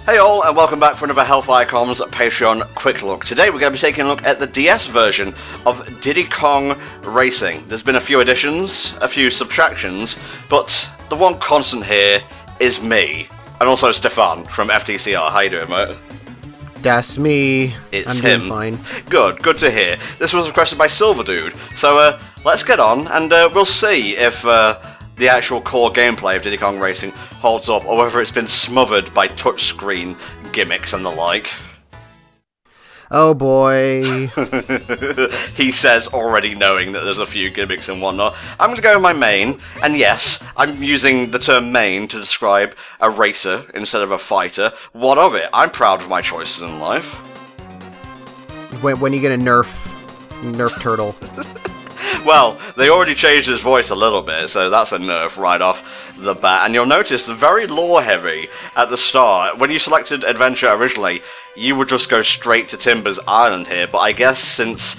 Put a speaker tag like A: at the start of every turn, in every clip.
A: Hey all, and welcome back for another HellfireComms Patreon Quick Look. Today we're going to be taking a look at the DS version of Diddy Kong Racing. There's been a few additions, a few subtractions, but the one constant here is me. And also Stefan from FTCR. How you doing, mate?
B: That's me.
A: It's
B: I'm
A: him.
B: doing fine.
A: Good to hear. This was requested by Silver Dude. So let's get on, and we'll see if the actual core gameplay of Diddy Kong Racing holds up, or whether it's been smothered by touchscreen gimmicks and the like.
B: Oh boy.
A: He says, already knowing that there's a few gimmicks and whatnot. I'm going to go with my main, and yes, I'm using the term main to describe a racer instead of a fighter. What of it? I'm proud of my choices in life.
B: When are you gonna nerf Turtle?
A: Well, they already changed his voice a little bit, so that's a nerf right off the bat. And you'll notice they're very lore-heavy at the start. When you selected Adventure originally, you would just go straight to Timber's Island here, but I guess since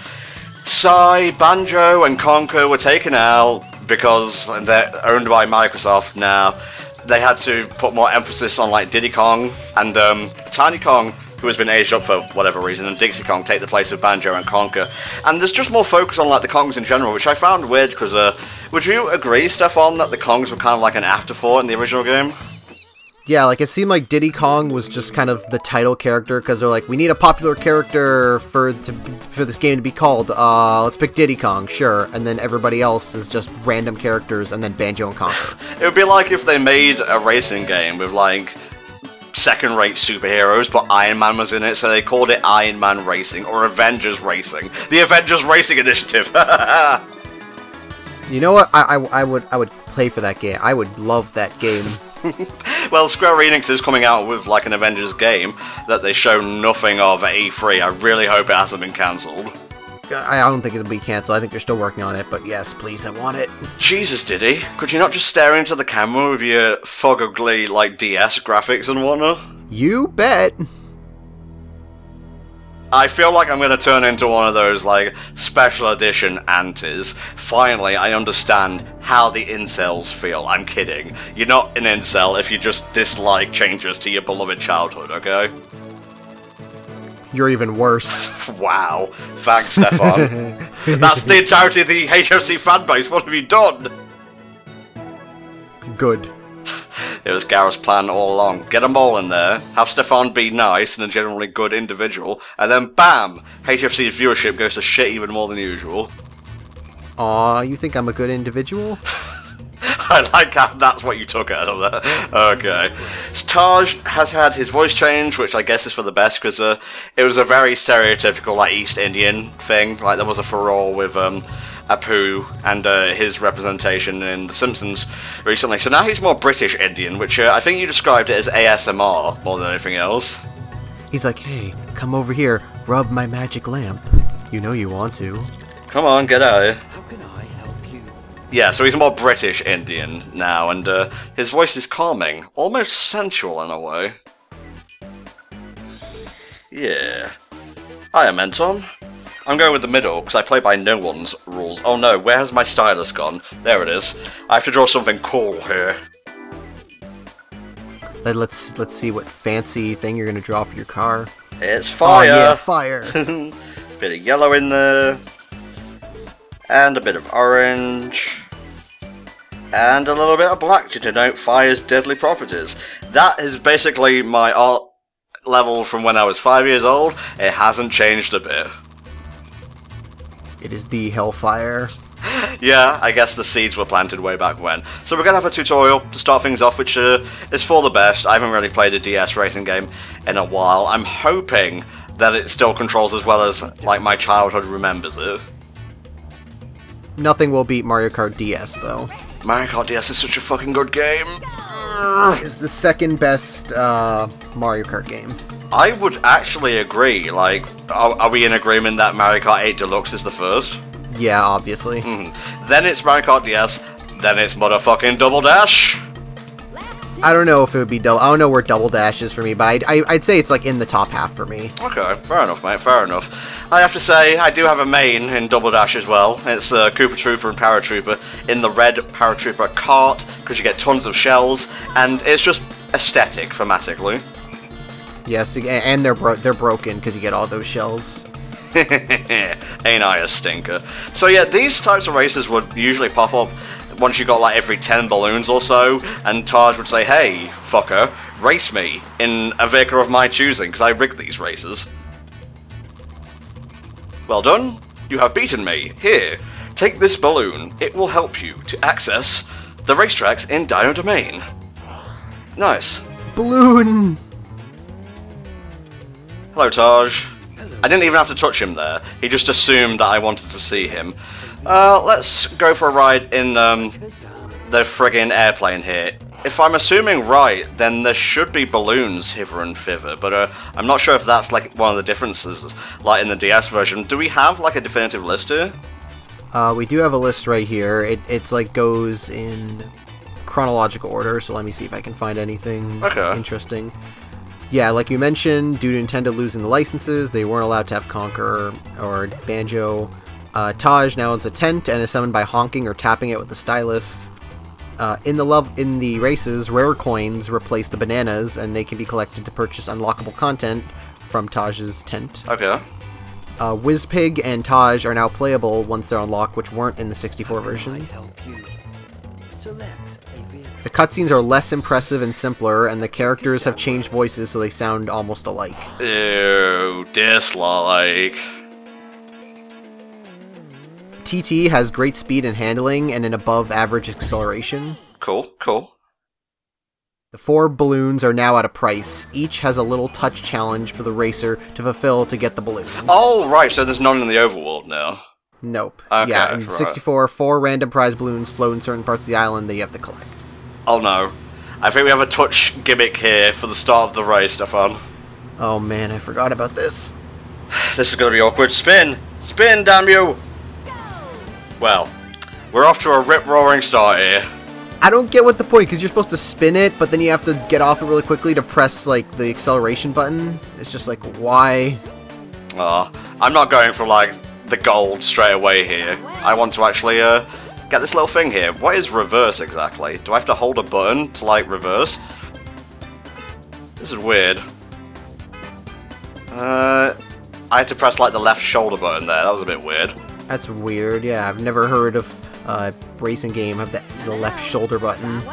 A: Psy, Banjo, and Conker were taken out because they're owned by Microsoft now, they had to put more emphasis on like Diddy Kong and Tiny Kong, who has been aged up for whatever reason, and Dixie Kong take the place of Banjo and Conker. And there's just more focus on like the Kongs in general, which I found weird, because would you agree, Stefan, that the Kongs were kind of like an afterthought in the original game?
B: Yeah, like it seemed like Diddy Kong was just kind of the title character, because they're like, we need a popular character for this game to be called. Let's pick Diddy Kong, sure. And then everybody else is just random characters, and then Banjo and Conker.
A: It would be like if they made a racing game with like second-rate superheroes, but Iron Man was in it, so they called it Iron Man Racing, or Avengers Racing. The Avengers Racing Initiative!
B: You know what? I would play for that game. I would love that game.
A: Well, Square Enix is coming out with like an Avengers game that they show nothing of at E3. I really hope it hasn't been cancelled.
B: I don't think it'll be cancelled. I think they're still working on it, but yes, please, I want it.
A: Jesus, Diddy, could you not just stare into the camera with your ugly, like, DS graphics and whatnot?
B: You bet.
A: I feel like I'm going to turn into one of those, like, special edition antis. Finally, I understand how the incels feel. I'm kidding. You're not an incel if you just dislike changes to your beloved childhood, okay?
B: You're even worse.
A: Wow. Thanks, Stefan. That's the entirety of the HFC fanbase. What have you done?
B: Good.
A: It was Gareth's plan all along. Get them all in there, have Stefan be nice and a generally good individual, and then BAM! HFC's viewership goes to shit even more than usual.
B: Aw, you think I'm a good individual?
A: I like how that's what you took out of that. Okay. Taj has had his voice change, which I guess is for the best, because it was a very stereotypical, like, East Indian thing. Like, there was a furore with Apu and his representation in The Simpsons recently. So now he's more British Indian, which I think you described it as ASMR more than anything else.
B: He's like, hey, come over here, rub my magic lamp. You know you want to.
A: Come on, get out.
C: How can I help you?
A: Yeah, so he's more British Indian now, and his voice is calming, almost sensual in a way. Yeah. Hiya, Menton. I'm going with the middle, because I play by no one's rules. Oh no, where has my stylus gone? There it is. I have to draw something cool here.
B: Let's see what fancy thing you're gonna draw for your car.
A: It's fire!
B: Oh yeah, fire!
A: Bit of yellow in there. And a bit of orange. And a little bit of black to denote fire's deadly properties. That is basically my art level from when I was 5 years old. It hasn't changed a bit.
B: It is the Hellfire.
A: Yeah, I guess the seeds were planted way back when. So we're going to have a tutorial to start things off, which is for the best. I haven't really played a DS racing game in a while. I'm hoping that it still controls as well as like my childhood remembers it.
B: Nothing will beat Mario Kart DS, though.
A: Mario Kart DS is such a fucking good game.
B: It's the second best Mario Kart game.
A: I would actually agree. Like, are we in agreement that Mario Kart 8 Deluxe is the first?
B: Yeah, obviously.
A: Then it's Mario Kart DS, then it's motherfucking Double Dash.
B: I don't know if it would be double. I don't know where Double Dash is for me, but I'd say it's like in the top half for me.
A: Okay, fair enough, mate. Fair enough. I have to say, I do have a main in Double Dash as well. It's Koopa Trooper and Paratrooper in the red Paratrooper cart, because you get tons of shells, and it's just aesthetic thematically.
B: Yes, and they're broken because you get all those shells.
A: Ain't I a stinker? So yeah, these types of races would usually pop up once you got like every 10 balloons or so, and Taj would say, "Hey, fucker, race me in a vehicle of my choosing, because I rigged these races." Well done, you have beaten me. Here, take this balloon. It will help you to access the racetracks in Dino Domain. Nice.
B: Balloon!
A: Hello, Taj. I didn't even have to touch him there. He just assumed that I wanted to see him. Let's go for a ride in the friggin' airplane here. If I'm assuming right, then there should be balloons hither and thither, but I'm not sure if that's like one of the differences, like in the DS version. Do we have like a definitive list here?
B: We do have a list right here. It's like goes in chronological order, so let me see if I can find anything interesting. Yeah, like you mentioned, due to Nintendo losing the licenses, they weren't allowed to have Conqueror or Banjo. Taj now owns a tent and is summoned by honking or tapping it with the stylus. In the races, rare coins replace the bananas, and they can be collected to purchase unlockable content from Taj's tent.
A: Okay.
B: Whizpig and Taj are now playable once they're unlocked, which weren't in the 64 version. The cutscenes are less impressive and simpler, and the characters have changed voices so they sound almost alike.
A: Ew, dislike.
B: TT has great speed and handling and an above-average acceleration.
A: Cool, cool.
B: The 4 balloons are now at a price. Each has a little touch challenge for the racer to fulfill to get the balloons.
A: Oh, right, so there's none in the overworld now.
B: Nope.
A: Okay,
B: yeah, in 64, 4 random prize balloons float in certain parts of the island that you have to collect.
A: Oh no. I think we have a touch gimmick here for the start of the race, Stefan.
B: Oh man, I forgot about this.
A: This is gonna be awkward. Spin! Spin, damn you! Well, we're off to a rip-roaring start here.
B: I don't get what the point, because you're supposed to spin it, but then you have to get off it really quickly to press, like, the acceleration button. It's just like, why?
A: I'm not going for, like, the gold straight away here. I want to actually, get this little thing here. What is reverse, exactly? Do I have to hold a button to, like, reverse? This is weird. I had to press, like, the left shoulder button there. That was a bit weird.
B: That's weird, yeah. I've never heard of a racing game have the left shoulder button.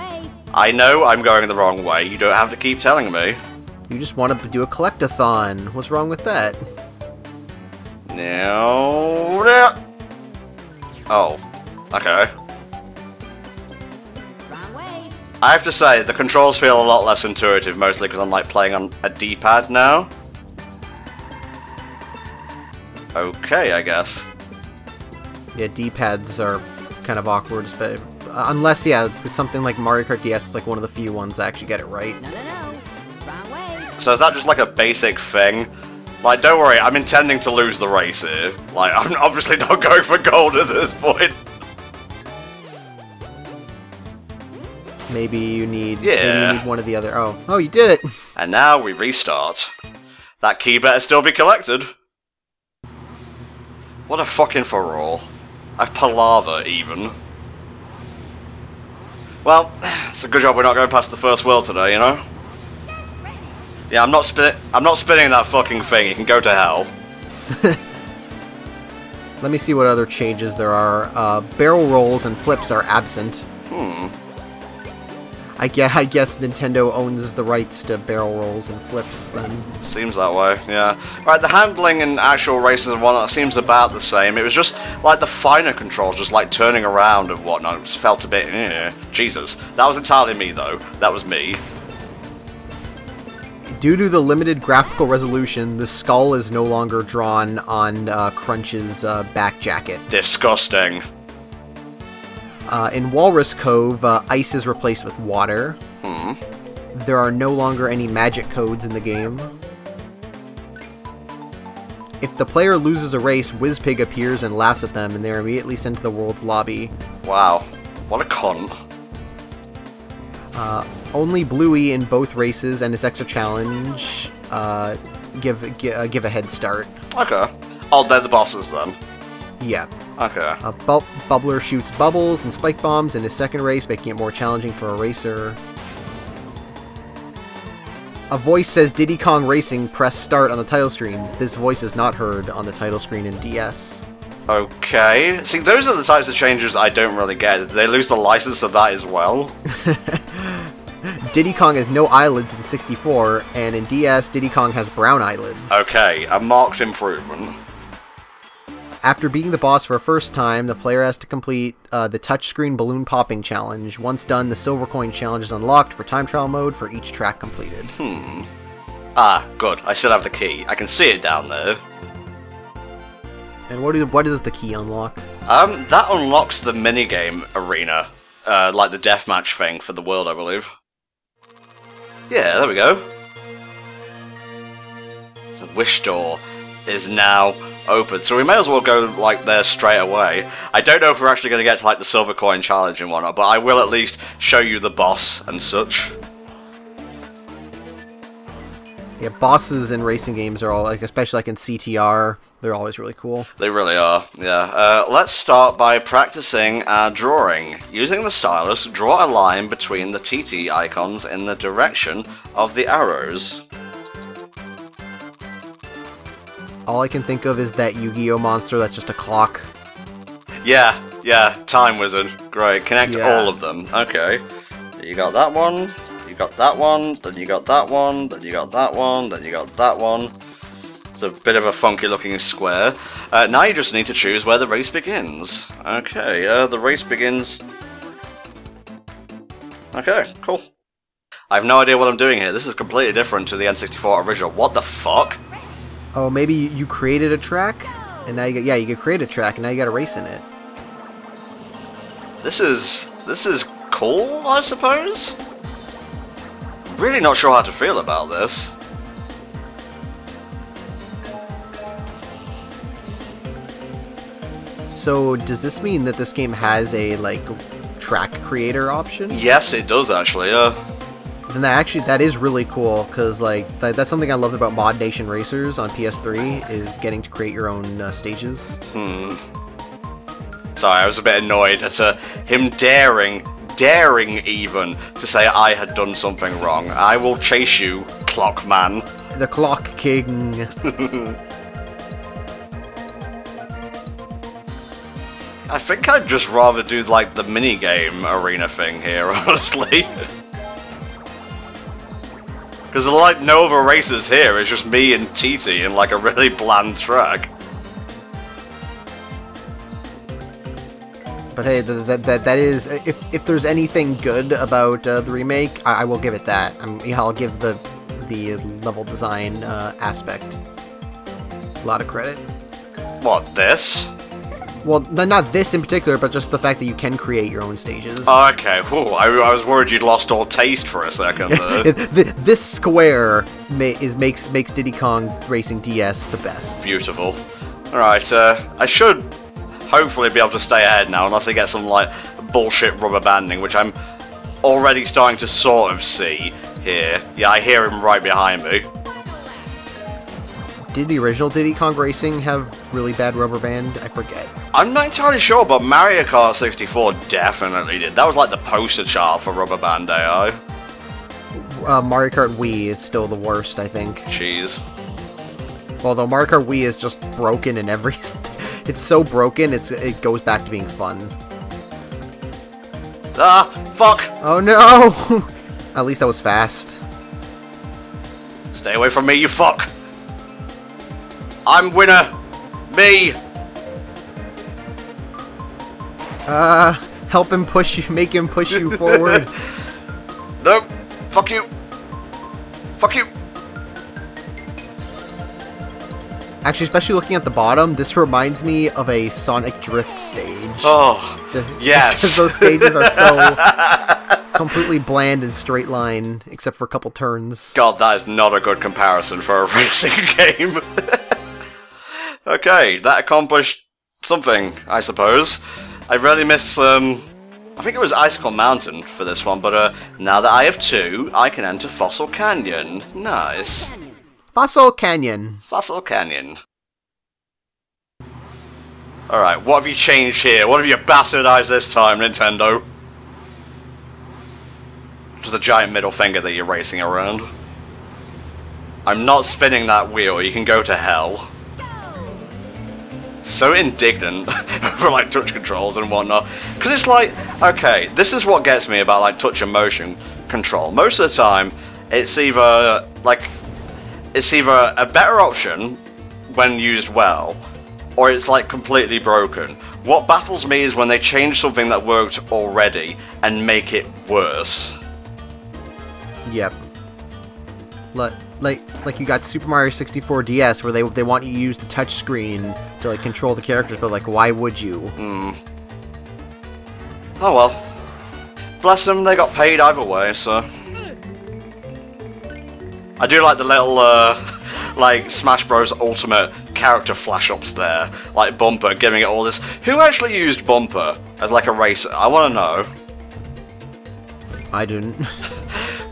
A: I know I'm going the wrong way. You don't have to keep telling me.
B: You just wanted to do a collect-a-thon. What's wrong with that?
A: No. Oh. Okay. I have to say, the controls feel a lot less intuitive, mostly because I'm like playing on a D-pad now. Okay, I guess.
B: Yeah, D-pads are kind of awkward, but unless, yeah, with something like Mario Kart DS, it's like one of the few ones that actually get it right.
A: So is that just like a basic thing? Like, don't worry, I'm intending to lose the race here. Like, I'm obviously not going for gold at this point.
B: Maybe you need,
A: yeah.
B: Maybe you need one of the other. Oh, you did it!
A: And now we restart. That key better still be collected. What a fucking furore. A palaver, even. Well, it's a good job we're not going past the first world today, you know? Yeah, I'm not spinning that fucking thing. You can go to hell.
B: Let me see what other changes there are. Barrel rolls and flips are absent. I guess Nintendo owns the rights to barrel rolls and flips, then.
A: Seems that way, yeah. Right, the handling in actual races and whatnot seems about the same. It was just, like, the finer controls, just, like, turning around and whatnot. It just felt a bit, Jesus. That was entirely me, though. That was me.
B: Due to the limited graphical resolution, the skull is no longer drawn on Crunch's back jacket.
A: Disgusting.
B: In Walrus Cove, ice is replaced with water. There are no longer any magic codes in the game. If the player loses a race, Whizpig appears and laughs at them, and they are immediately sent to the world's lobby.
A: Wow. What a cunt.
B: Only Bluey in both races and his extra challenge give a head start.
A: Okay. Oh, they're the bosses then.
B: Yeah.
A: Okay.
B: Bubbler shoots bubbles and spike bombs in his second race, making it more challenging for a racer. A voice says Diddy Kong Racing, press start on the title screen. This voice is not heard on the title screen in DS.
A: Okay. See, those are the types of changes I don't really get. Did they lose the license of that as well?
B: Diddy Kong has no eyelids in 64, and in DS, Diddy Kong has brown eyelids.
A: Okay, a marked improvement.
B: After beating the boss for a first time, the player has to complete the touchscreen balloon popping challenge. Once done, the silver coin challenge is unlocked for time trial mode for each track completed.
A: Ah, good. I still have the key. I can see it down there.
B: And what does the key unlock?
A: That unlocks the minigame arena. Like the deathmatch thing for the world, I believe. Yeah, there we go. The wish door is now open, so we may as well go like there straight away. I don't know if we're actually going to get to like the silver coin challenge and whatnot, but I will at least show you the boss and such.
B: Yeah, bosses in racing games are all like, especially like in CTR, they're always really cool.
A: They really are, yeah. Let's start by practicing our drawing. Using the stylus, draw a line between the TT icons in the direction of the arrows.
B: All I can think of is that Yu-Gi-Oh monster that's just a clock.
A: Yeah, Time Wizard. Great, connect all of them. Okay. You got that one, you got that one, then you got that one, then you got that one, then you got that one. It's a bit of a funky looking square. Now you just need to choose where the race begins. Okay, the race begins... Okay, cool. I have no idea what I'm doing here. This is completely different to the N64 original. What the fuck?
B: Oh, maybe you created a track, and now you could create a track, and now you got a race in it.
A: This is cool, I suppose? Really not sure how to feel about this.
B: So, does this mean that this game has a, like, track creator option?
A: Yes, it does actually,
B: Then that is really cool, because, like, that's something I loved about Mod Nation Racers on PS3, is getting to create your own stages.
A: Sorry, I was a bit annoyed at him daring even, to say I had done something wrong. I will chase you, Clock Man.
B: The Clock King.
A: I think I'd just rather do, like, the minigame arena thing here, honestly. Because there are, like, no other races here, it's just me and TT in, like, a really bland track.
B: But hey, that is, if there's anything good about the remake, I will give it that. I'll give the level design aspect a lot of credit.
A: What, this?
B: Well, not this in particular, but just the fact that you can create your own stages.
A: Okay, whew, I was worried you'd lost all taste for a second there.
B: This square makes Diddy Kong Racing DS the best.
A: Beautiful. Alright, I should hopefully be able to stay ahead now, unless I get some, like, bullshit rubber banding, which I'm already starting to sort of see here. Yeah, I hear him right behind me.
B: Did the original Diddy Kong Racing have really bad rubber band? I forget.
A: I'm not entirely sure, but Mario Kart 64 definitely did. That was like the poster child for rubber band AI.
B: Mario Kart Wii is still the worst, I think.
A: Jeez.
B: Although Mario Kart Wii is just broken in every... It's so broken, it goes back to being fun.
A: Ah, fuck!
B: Oh no! At least that was fast.
A: Stay away from me, you fuck! I'm winner! Me!
B: Help him push you, make him push you forward.
A: Nope! Fuck you! Fuck you!
B: Actually, especially looking at the bottom, this reminds me of a Sonic Drift stage.
A: Oh, yes!
B: Because those stages are so completely bland and straight line, except for a couple turns.
A: God, that is not a good comparison for a racing game. Okay, that accomplished something, I suppose. I really miss, I think it was Icicle Mountain for this one, but now that I have two, I can enter Fossil Canyon. Nice.
B: Fossil Canyon.
A: Fossil Canyon. Alright, what have you changed here? What have you bastardized this time, Nintendo? Just a giant middle finger that you're racing around. I'm not spinning that wheel, you can go to hell. So indignant over like touch controls and whatnot. Because it's like, okay, this is what gets me about like touch and motion control. Most of the time, it's either a better option when used well, or it's like completely broken. What baffles me is when they change something that worked already and make it worse.
B: Yep. Like you got Super Mario 64 DS where they want you to use the touch screen to like control the characters, but like why would you?
A: Oh well. Bless them, they got paid either way, so. I do like the little like Smash Bros Ultimate character flash-ups there, like Bumper giving it all this. Who actually used Bumper as like a racer? I want to know.
B: I didn't.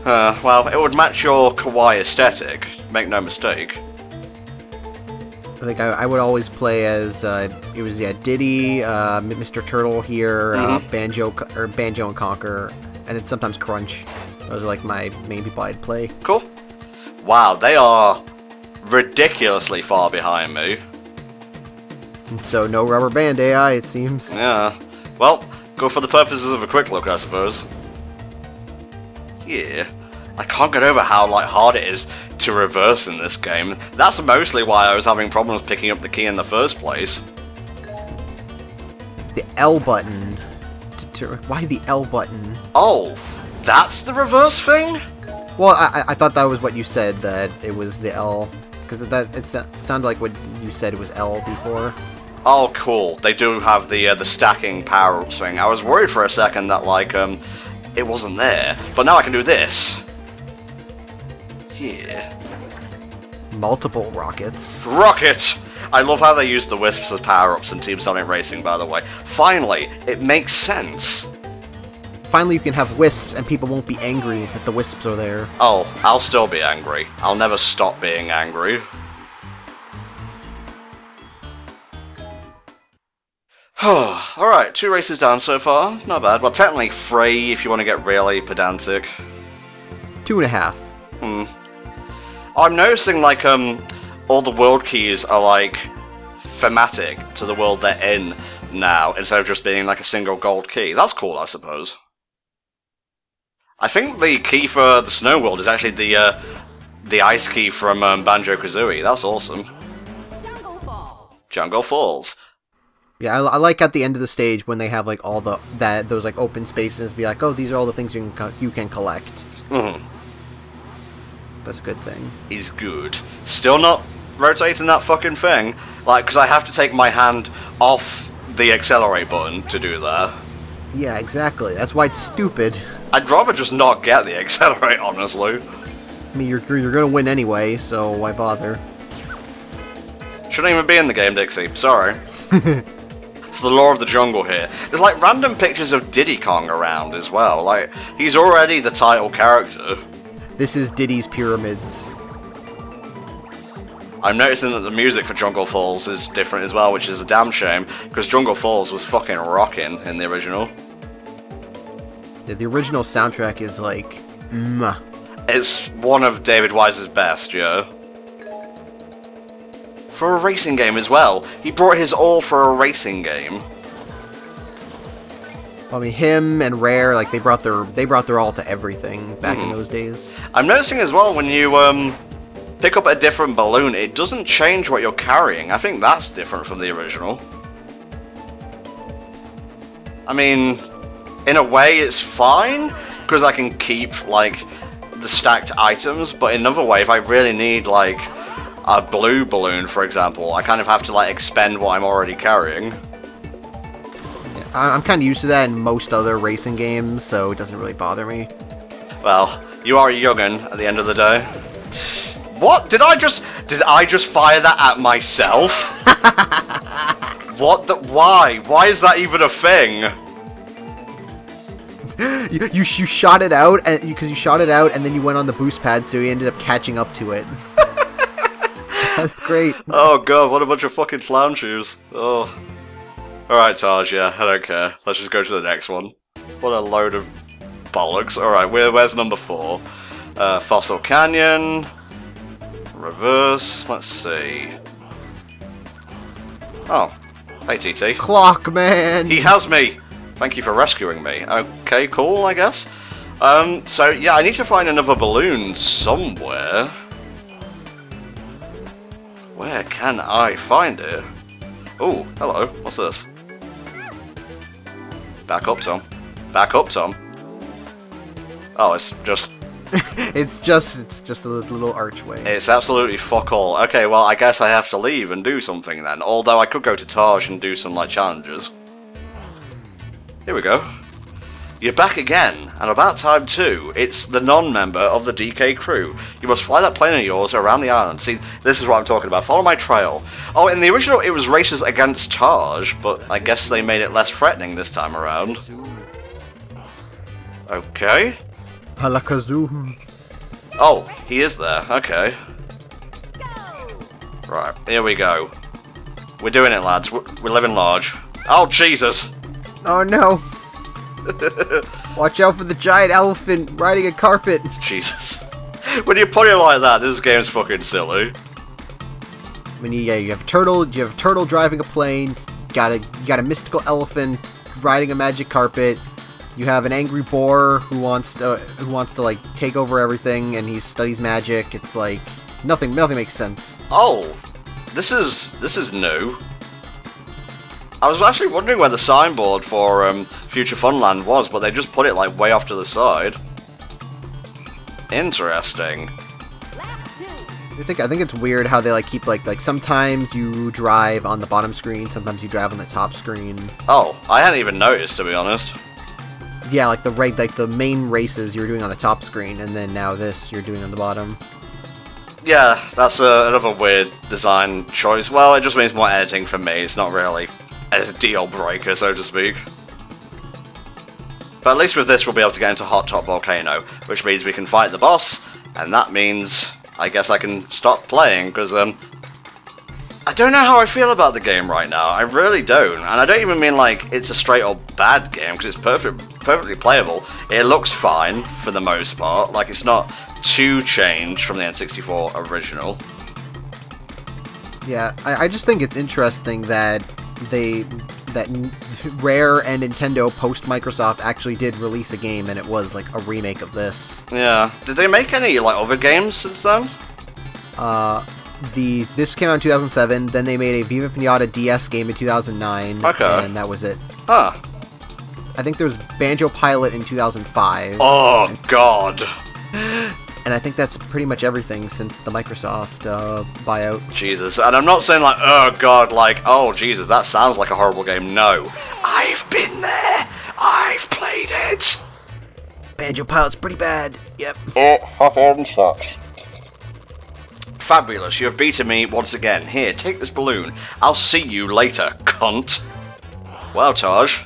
A: Well, it would match your kawaii aesthetic, make no mistake.
B: I think I would always play as it was Diddy, Mr. Turtle here, Banjo and Conker, and then sometimes Crunch. Those are like my main people I'd play.
A: Cool. Wow, they are ridiculously far behind me.
B: So no rubber band AI, it seems.
A: Yeah. Well, go for the purposes of a quick look, I suppose. Yeah. I can't get over how like hard it is to reverse in this game. That's mostly why I was having problems picking up the key in the first place.
B: The L button. Why the L button?
A: Oh, that's the reverse thing?
B: Well, I thought that was what you said, that it was the L, because it sounded like what you said it was L before.
A: Oh, cool. They do have the stacking power thing. I was worried for a second that like it wasn't there, but now I can do this. Yeah.
B: Multiple rockets.
A: Rocket! I love how they use the Wisps as power-ups in Team Sonic Racing, by the way. Finally, it makes sense.
B: Finally you can have Wisps and people won't be angry that the Wisps are there.
A: Oh, I'll still be angry. I'll never stop being angry. Alright, 2 races down so far. Not bad. Well, technically 3 if you want to get really pedantic.
B: 2.5.
A: I'm noticing, like, all the world keys are, like, thematic to the world they're in now, instead of just being, like, a single gold key. That's cool, I suppose. I think the key for the snow world is actually the ice key from Banjo-Kazooie. That's awesome. Jungle Falls.
B: Yeah, I like at the end of the stage when they have, like, all those, like, open spaces, be like, oh, these are all the things you can collect. That's a good thing. He's
A: good. Still not rotating that fucking thing. Like, because I have to take my hand off the accelerate button to do that.
B: Yeah, exactly. That's why it's stupid.
A: I'd rather just not get the accelerate, honestly.
B: I mean, you're gonna win anyway, so why bother?
A: Shouldn't even be in the game, Dixie. Sorry. It's the law of the jungle here. There's like random pictures of Diddy Kong around as well. Like, he's already the title character.
B: This is Diddy's Pyramids.
A: I'm noticing that the music for Jungle Falls is different as well, which is a damn shame, because Jungle Falls was fucking rocking in the original.
B: Yeah, the original soundtrack is like,
A: It's one of David Wise's best, yeah. For a racing game as well. He brought his all for a racing game.
B: I mean, him and Rare, like they brought their all to everything back in those days.
A: I'm noticing as well when you pick up a different balloon, it doesn't change what you're carrying. I think that's different from the original. I mean, in a way it's fine, because I can keep, like, the stacked items, but in another way, if I really need, like, a blue balloon, for example, I kind of have to, like, expend what I'm already carrying.
B: Yeah, I'm kind of used to that in most other racing games, so it doesn't really bother me.
A: Well, you are a young'un at the end of the day. What? Did I just fire that at myself? What the? Why? Why is that even a thing?
B: You shot it out, because you shot it out, and then you went on the boost pad, so you ended up catching up to it. That's great.
A: Oh god, what a bunch of fucking clown shoes. Oh. Alright, Taj, yeah, I don't care. Let's just go to the next one. What a load of bollocks. Alright, where's number 4? Fossil Canyon. reverse. Let's see. Oh, hey TT.
B: Clockman!
A: He has me! Thank you for rescuing me. Okay, cool, I guess. So yeah, I need to find another balloon somewhere. Where can I find it? Oh, hello. What's this? Back up, Tom. Back up, Tom. Oh, it's just...
B: it's just a little archway.
A: It's absolutely fuck all. Okay, well, I guess I have to leave and do something then. Although I could go to Taj and do some, like, challenges. Here we go. You're back again, and about time too. It's the non-member of the DK crew. You must fly that plane of yours around the island. See, this is what I'm talking about. Follow my trail. Oh, in the original it was races against Taj, but I guess they made it less threatening this time around. Okay.
B: Halakazoo.
A: Oh, he is there. Okay. Right, here we go. We're doing it, lads. We're living large. Oh, Jesus!
B: Oh, no. Watch out for the giant elephant riding a carpet.
A: Jesus. When you put it like that, this game's fucking silly.
B: I mean, yeah, you have a turtle. You have a turtle driving a plane. You got a mystical elephant riding a magic carpet. You have an angry boar who wants to like take over everything, and he studies magic. It's like nothing makes sense.
A: Oh, this is new. I was actually wondering where the signboard for Future Funland was, but they just put it like way off to the side. Interesting.
B: I think it's weird how they like keep like sometimes you drive on the bottom screen, sometimes you drive on the top screen.
A: Oh, I hadn't even noticed, to be honest.
B: Yeah, like the main races you were doing on the top screen, and then now this you're doing on the bottom.
A: Yeah, that's another weird design choice. Well, it just means more editing for me. It's not really a deal breaker, so to speak. But at least with this we'll be able to get into Hot Top Volcano, which means we can fight the boss, and that means I guess I can stop playing, because I don't know how I feel about the game right now. I really don't. And I don't even mean like it's a straight up bad game, because it's perfectly playable. It looks fine for the most part. Like, it's not too changed from the N64 original.
B: Yeah, I just think it's interesting that Rare and Nintendo post Microsoft actually did release a game, and it was like a remake of this.
A: Yeah. Did they make any like other games since then?
B: This came out in 2007. Then they made a Viva Pinata DS game in 2009.
A: Okay.
B: And that was it.
A: Huh.
B: I think there was Banjo Pilot in 2005.
A: Oh God.
B: And I think that's pretty much everything since the Microsoft buyout.
A: Jesus. And I'm not saying like, oh God, like, oh Jesus, that sounds like a horrible game. No. I've been there. I've played it.
B: Banjo Pilot's pretty bad. Yep.
A: It fucking sucks. Fabulous, you have beaten me once again. Here, take this balloon. I'll see you later, cunt. Well, Taj.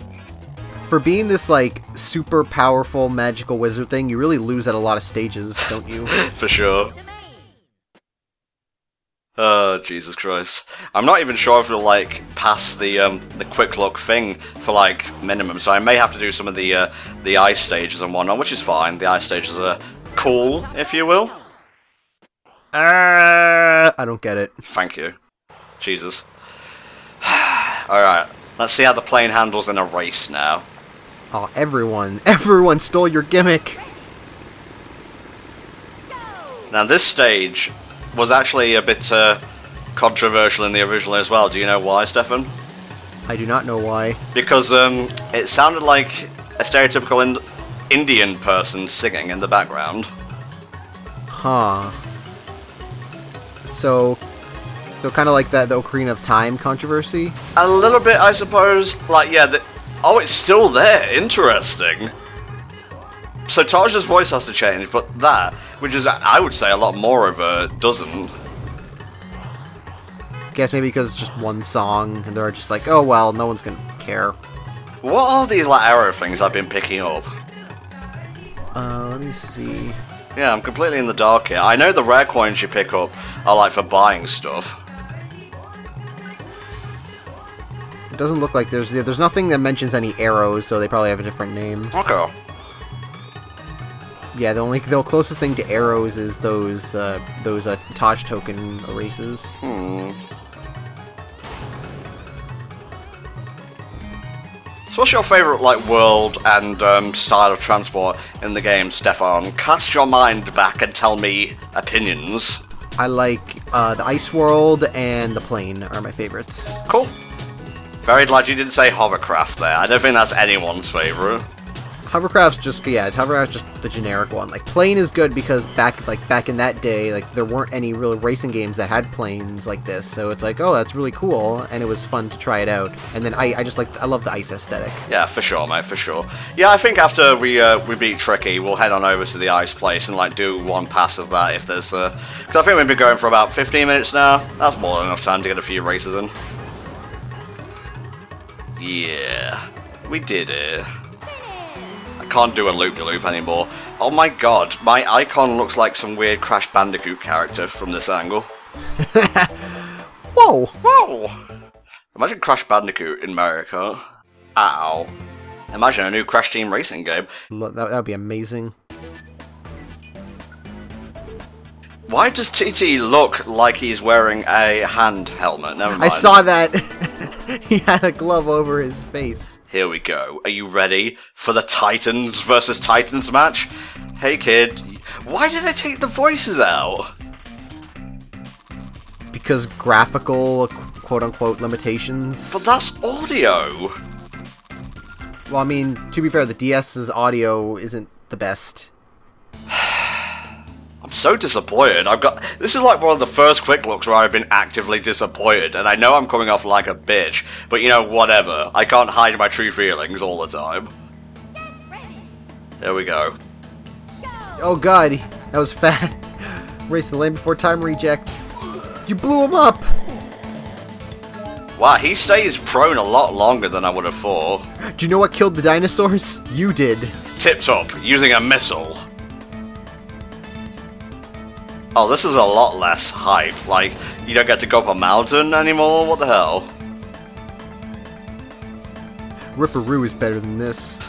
B: For being this, like, super powerful magical wizard thing, you really lose at a lot of stages, don't you?
A: For sure. Oh, Jesus Christ. I'm not even sure if we'll, like, pass the quick look thing for, like, minimum, so I may have to do some of the ice stages and whatnot, which is fine. The ice stages are cool, if you will.
B: I don't get it.
A: Thank you. Jesus. Alright, let's see how the plane handles in a race now.
B: Oh, everyone stole your gimmick!
A: Now this stage was actually a bit controversial in the original as well. Do you know why, Stefan?
B: I do not know why.
A: Because it sounded like a stereotypical Indian person singing in the background.
B: Huh. So kind of like the Ocarina of Time controversy?
A: A little bit, I suppose. Like, yeah, oh, it's still there. Interesting. So Taj's voice has to change, but that, which is, I would say, a lot more of a doesn't.
B: Guess maybe because it's just one song, and they're just like, oh well, no one's gonna care.
A: What are these like arrow things I've been picking up?
B: Let me see.
A: Yeah, I'm completely in the dark here. I know the rare coins you pick up are like for buying stuff.
B: It doesn't look like there's nothing that mentions any arrows, so they probably have a different name.
A: Okay.
B: Yeah, the closest thing to arrows is those Taj token races.
A: So what's your favourite, like, world and style of transport in the game, Stefan? Cast your mind back and tell me opinions.
B: I like the ice world and the plane are my favorites.
A: Cool. Very glad you didn't say hovercraft there. I don't think that's anyone's favourite.
B: Hovercraft's just the generic one. Like, plane is good because back in that day, like, there weren't any real racing games that had planes like this, so it's like, oh, that's really cool, and it was fun to try it out. And then I love the ice aesthetic.
A: Yeah, for sure, mate, for sure. Yeah, I think after we beat Tricky, we'll head on over to the ice place and, like, do one pass of that if there's because I think we've been going for about 15 minutes now. That's more than enough time to get a few races in. Yeah, we did it. Can't do a loop-de-loop anymore. Oh my god, my icon looks like some weird Crash Bandicoot character from this angle.
B: Whoa!
A: Whoa! Imagine Crash Bandicoot in Mario Kart. Ow. Imagine a new Crash Team Racing game.
B: That would be amazing.
A: Why does TT look like he's wearing a hand helmet? Never mind.
B: I saw that. He had a glove over his face.
A: Here we go. Are you ready for the Titans versus Titans match? Hey kid, why did they take the voices out?
B: Because graphical, quote-unquote, limitations.
A: But that's audio!
B: Well, I mean, to be fair, the DS's audio isn't the best.
A: I'm so disappointed. This is like one of the first quick looks where I've been actively disappointed, and I know I'm coming off like a bitch, but you know, whatever. I can't hide my true feelings all the time. There we go.
B: Oh god, that was fat. Race the Land Before Time reject. You blew him up!
A: Wow, he stays prone a lot longer than I would have thought.
B: Do you know what killed the dinosaurs? You did.
A: Tip-top, using a missile. Oh, this is a lot less hype. Like, you don't get to go up a mountain anymore? What the hell?
B: Ripperoo is better than this.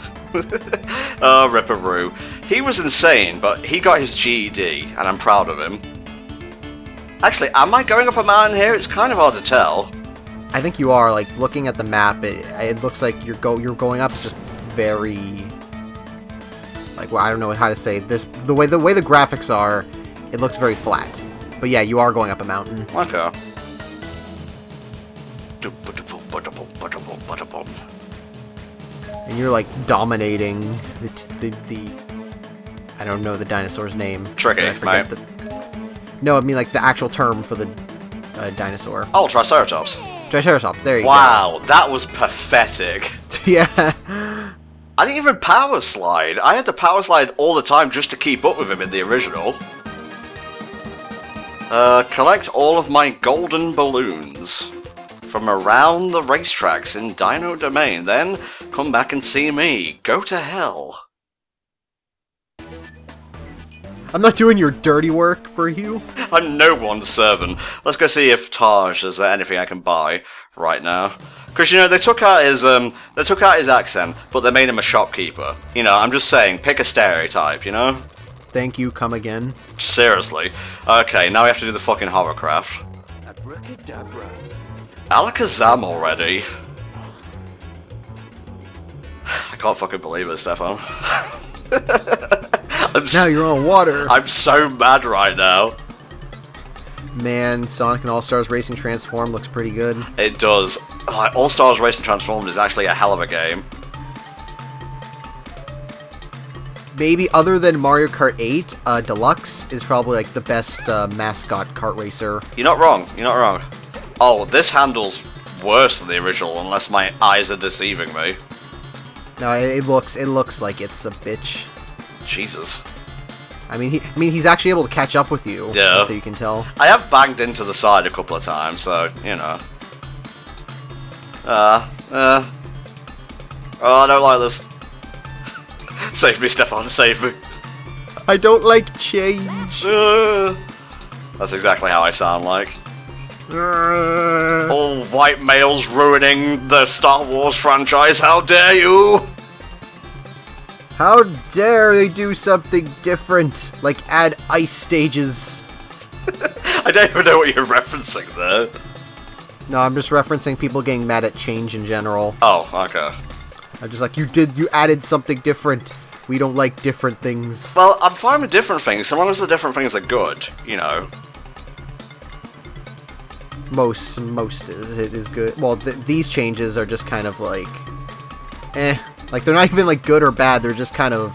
A: Oh, Ripperoo. He was insane, but he got his GED, and I'm proud of him. Actually, am I going up a mountain here? It's kind of hard to tell.
B: I think you are. Like, looking at the map, it looks like you're going up is just very... Like, well, I don't know how to say this. The way the graphics are... It looks very flat. But yeah, you are going up a mountain.
A: Okay.
B: And you're like dominating the I don't know the dinosaur's name.
A: Tricky, mate.
B: No, I mean like the actual term for the dinosaur.
A: Oh, Triceratops.
B: Triceratops, there you go.
A: Wow, that was pathetic.
B: Yeah.
A: I didn't even power slide. I had to power slide all the time just to keep up with him in the original. Collect all of my golden balloons from around the racetracks in Dino Domain, then come back and see me. Go to hell.
B: I'm not doing your dirty work for you.
A: I'm no one's servant. Let's go see if Taj has anything I can buy right now. Because, you know, they took out his accent, but they made him a shopkeeper. You know, I'm just saying, pick a stereotype, you know?
B: Thank you, come again.
A: Seriously. Okay, now we have to do the fucking hovercraft. Alakazam already. I can't fucking believe it, Stefan.
B: Now you're on water.
A: I'm so mad right now.
B: Man, Sonic and All-Stars Racing Transformed looks pretty good.
A: It does. All-Stars Racing Transformed is actually a hell of a game.
B: Maybe other than Mario Kart 8, Deluxe is probably like the best mascot kart racer.
A: You're not wrong. You're not wrong. Oh, this handles worse than the original, unless my eyes are deceiving me.
B: No, it looks like it's a bitch.
A: Jesus.
B: I mean, he's actually able to catch up with you.
A: Yeah.
B: So you can tell.
A: I have banged into the side a couple of times, so you know. Oh, I don't like this. Save me, Stefan, save me.
B: I don't like change.
A: That's exactly how I sound like. All white males ruining the Star Wars franchise, how dare you!
B: How dare they do something different, like add ice stages.
A: I don't even know what you're referencing there.
B: No, I'm just referencing people getting mad at change in general.
A: Oh, okay.
B: I'm just like, you added something different. We don't like different things.
A: Well, I'm fine with different things, so long as the different things are good, you know.
B: Most is good. Well, these changes are just kind of like, eh. Like, they're not even, like, good or bad, they're just kind of,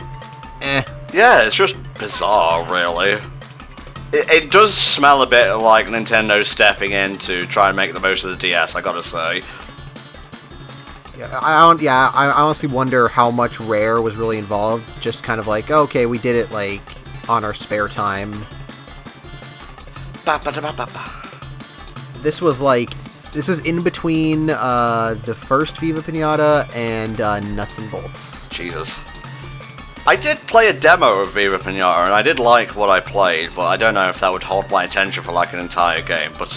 B: eh.
A: Yeah, it's just bizarre, really. It does smell a bit like Nintendo stepping in to try and make the most of the DS, I gotta say.
B: Yeah, I honestly wonder how much Rare was really involved. Just kind of like, okay, we did it, like, on our spare time. This was in between the first Viva Pinata and Nuts and Bolts.
A: Jesus. I did play a demo of Viva Pinata, and I did like what I played, but I don't know if that would hold my attention for like an entire game. But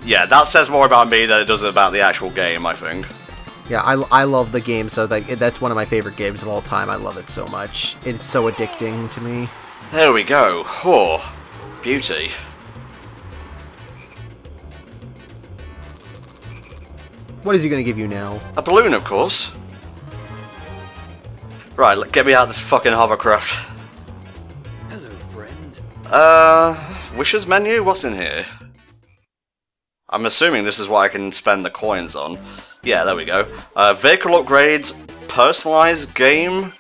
A: yeah, that says more about me than it does about the actual game, I think.
B: Yeah, I love the game, so that's one of my favorite games of all time. I love it so much. It's so addicting to me.
A: There we go. Oh, beauty.
B: What is he going to give you now?
A: A balloon, of course. Right, get me out of this fucking hovercraft.
C: Hello, friend.
A: Wishes menu? What's in here? I'm assuming this is what I can spend the coins on. Yeah, there we go. Vehicle upgrades, personalize game.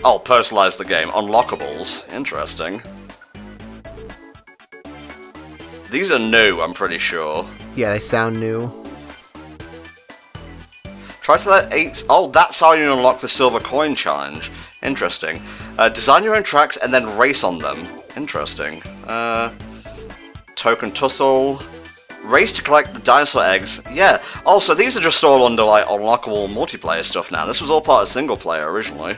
A: Oh, personalize the game. Unlockables. Interesting. These are new, I'm pretty sure.
B: Yeah, they sound new.
A: Try to let 8... Oh, that's how you unlock the silver coin challenge. Interesting. Design your own tracks and then race on them. Interesting. Token tussle. Race to collect the dinosaur eggs. Yeah. Also, these are just all under, like, unlockable multiplayer stuff now. This was all part of single player originally.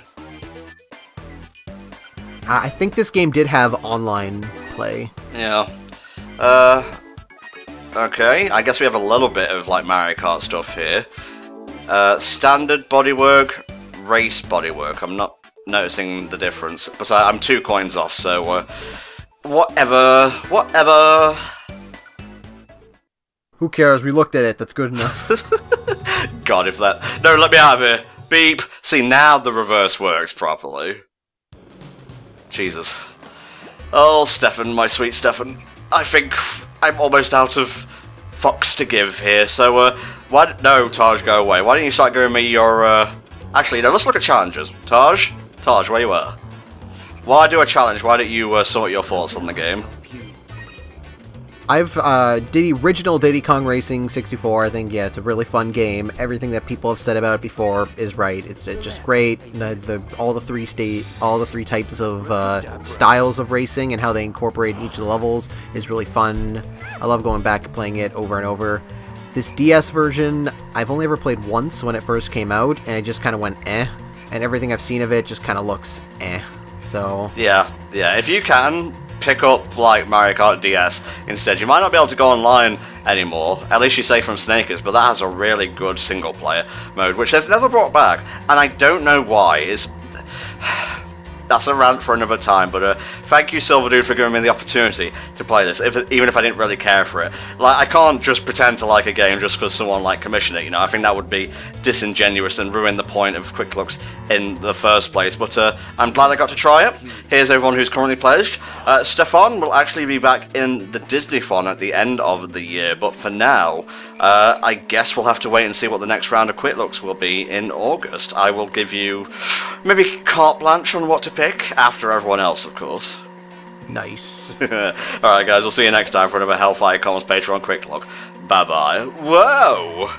B: I think this game did have online play.
A: Yeah. Okay. I guess we have a little bit of, like, Mario Kart stuff here. Standard bodywork, race bodywork. I'm not noticing the difference, but I'm 2 coins off, so whatever.
B: Who cares? We looked at it. That's good enough.
A: God, if that... No, let me out of here. Beep. See, now the reverse works properly. Jesus. Oh, Stefan, my sweet Stefan. I think I'm almost out of fucks to give here, so, why... No, Taj, go away. Why don't you start giving me your, Actually, no, let's look at challenges. Taj, where you are? While I do a challenge, why don't you, sort your thoughts on the game?
B: I've, original Diddy Kong Racing 64, I think, yeah, it's a really fun game. Everything that people have said about it before is right. It's just great. All the three types of, styles of racing and how they incorporate each of the levels is really fun. I love going back and playing it over and over. This DS version, I've only ever played once when it first came out, and it just kind of went eh, and everything I've seen of it just kind of looks eh, so... Yeah,
A: if you can pick up, like, Mario Kart DS instead, you might not be able to go online anymore, at least you say from Snakers, but that has a really good single-player mode, which they've never brought back, and I don't know why. That's a rant for another time, but thank you, Silver Dude, for giving me the opportunity to play this, even if I didn't really care for it. Like, I can't just pretend to like a game just because someone, like, commissioned it, you know? I think that would be disingenuous and ruin the point of Quick Looks in the first place, but I'm glad I got to try it. Here's everyone who's currently pledged. Stefan will actually be back in the Disney-thon at the end of the year, but for now, I guess we'll have to wait and see what the next round of Quick Looks will be in August. I will give you maybe carte blanche on what to pick, after everyone else, of course.
B: Nice.
A: Alright guys, we'll see you next time for another HellfireComms Patreon Quick Look. Bye bye. Whoa!